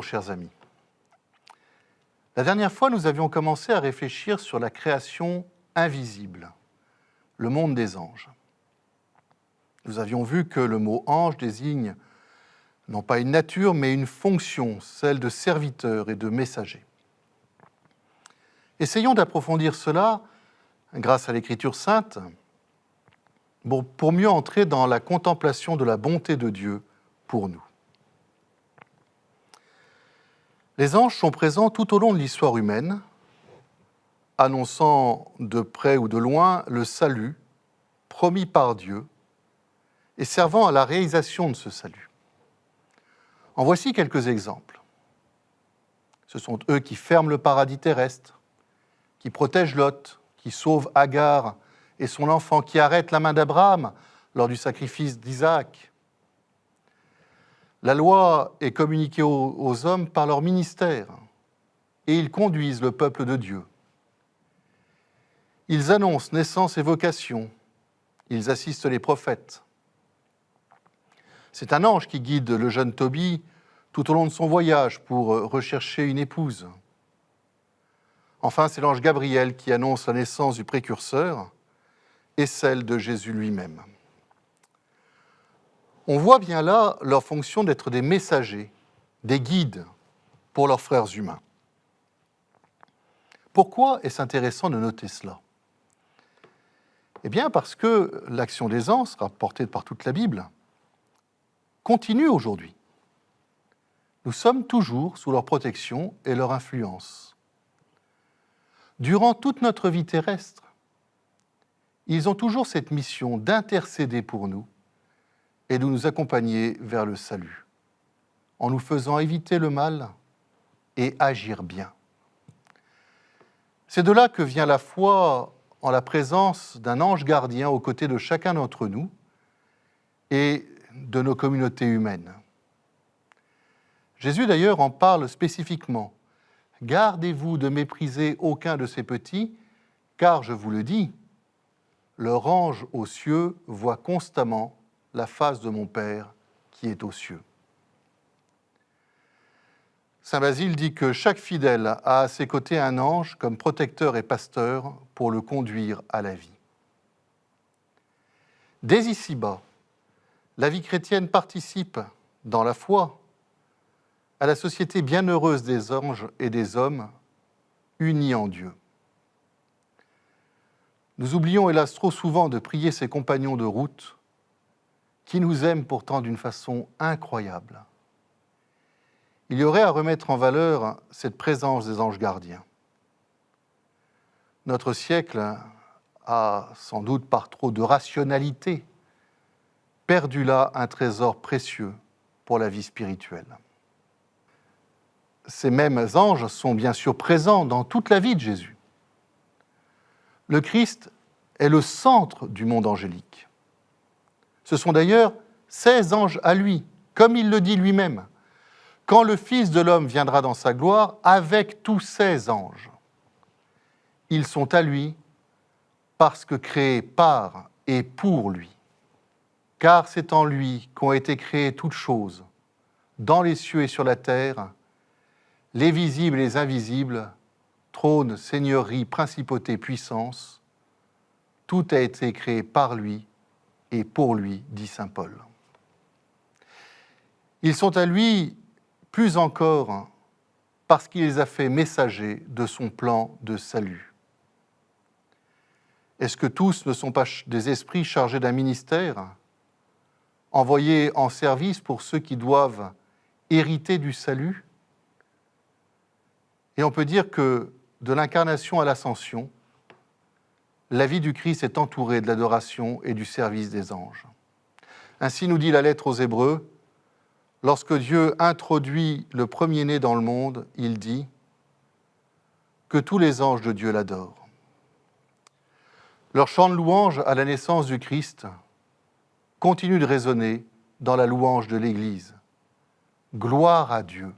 chers amis. La dernière fois, nous avions commencé à réfléchir sur la création invisible, le monde des anges. Nous avions vu que le mot ange désigne non pas une nature, mais une fonction, celle de serviteur et de messager. Essayons d'approfondir cela grâce à l'Écriture sainte, pour mieux entrer dans la contemplation de la bonté de Dieu pour nous. Les anges sont présents tout au long de l'histoire humaine, annonçant de près ou de loin le salut promis par Dieu et servant à la réalisation de ce salut. En voici quelques exemples. Ce sont eux qui ferment le paradis terrestre, qui protègent Lot, qui sauvent Agar et son enfant, qui arrêtent la main d'Abraham lors du sacrifice d'Isaac. La loi est communiquée aux hommes par leur ministère et ils conduisent le peuple de Dieu. Ils annoncent naissance et vocation, ils assistent les prophètes. C'est un ange qui guide le jeune Tobie tout au long de son voyage pour rechercher une épouse. Enfin, c'est l'ange Gabriel qui annonce la naissance du précurseur et celle de Jésus lui-même. On voit bien là leur fonction d'être des messagers, des guides pour leurs frères humains. Pourquoi est-ce intéressant de noter cela ? Eh bien, parce que l'action des anges, rapportée par toute la Bible, continue aujourd'hui. Nous sommes toujours sous leur protection et leur influence. Durant toute notre vie terrestre, ils ont toujours cette mission d'intercéder pour nous et de nous accompagner vers le salut, en nous faisant éviter le mal et agir bien. C'est de là que vient la foi en la présence d'un ange gardien aux côtés de chacun d'entre nous et de nos communautés humaines. Jésus d'ailleurs en parle spécifiquement. « Gardez-vous de mépriser aucun de ces petits, car je vous le dis, leur ange aux cieux voit constamment la face de mon Père qui est aux cieux. » Saint Basile dit que chaque fidèle a à ses côtés un ange comme protecteur et pasteur pour le conduire à la vie. Dès ici-bas, la vie chrétienne participe, dans la foi, à la société bienheureuse des anges et des hommes, unis en Dieu. Nous oublions hélas trop souvent de prier ces compagnons de route qui nous aiment pourtant d'une façon incroyable. Il y aurait à remettre en valeur cette présence des anges gardiens. Notre siècle a, sans doute par trop de rationalité, perdu là un trésor précieux pour la vie spirituelle. Ces mêmes anges sont bien sûr présents dans toute la vie de Jésus. Le Christ est le centre du monde angélique. Ce sont d'ailleurs 16 anges à lui, comme il le dit lui-même, quand le Fils de l'homme viendra dans sa gloire avec tous ses anges. Ils sont à lui parce que créés par et pour lui. Car c'est en lui qu'ont été créées toutes choses, dans les cieux et sur la terre, les visibles et les invisibles, trône, seigneurie, principauté, puissance, tout a été créé par lui et pour lui, dit saint Paul. Ils sont à lui plus encore parce qu'il les a fait messagers de son plan de salut. Est-ce que tous ne sont pas des esprits chargés d'un ministère, envoyés en service pour ceux qui doivent hériter du salut ? Et on peut dire que de l'incarnation à l'ascension, la vie du Christ est entourée de l'adoration et du service des anges. Ainsi nous dit la lettre aux Hébreux, lorsque Dieu introduit le premier-né dans le monde, il dit que tous les anges de Dieu l'adorent. Leur chant de louange à la naissance du Christ continue de résonner dans la louange de l'Église. Gloire à Dieu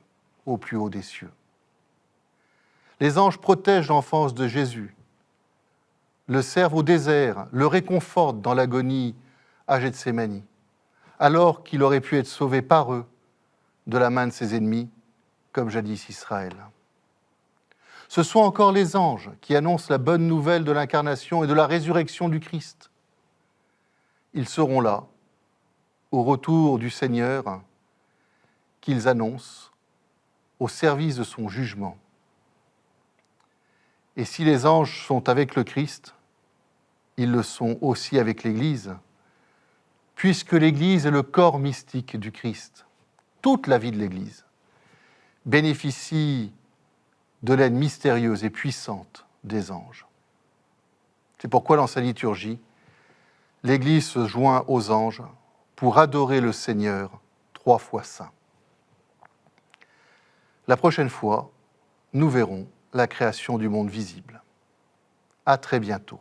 au plus haut des cieux. Les anges protègent l'enfance de Jésus, le servent au désert, le réconfortent dans l'agonie à Gethsémani, alors qu'il aurait pu être sauvé par eux de la main de ses ennemis, comme jadis Israël. Ce sont encore les anges qui annoncent la bonne nouvelle de l'incarnation et de la résurrection du Christ. Ils seront là, au retour du Seigneur, qu'ils annoncent au service de son jugement. Et si les anges sont avec le Christ, ils le sont aussi avec l'Église, puisque l'Église est le corps mystique du Christ. Toute la vie de l'Église bénéficie de l'aide mystérieuse et puissante des anges. C'est pourquoi dans sa liturgie, l'Église se joint aux anges pour adorer le Seigneur 3 fois saint. La prochaine fois, nous verrons la création du monde visible. À très bientôt.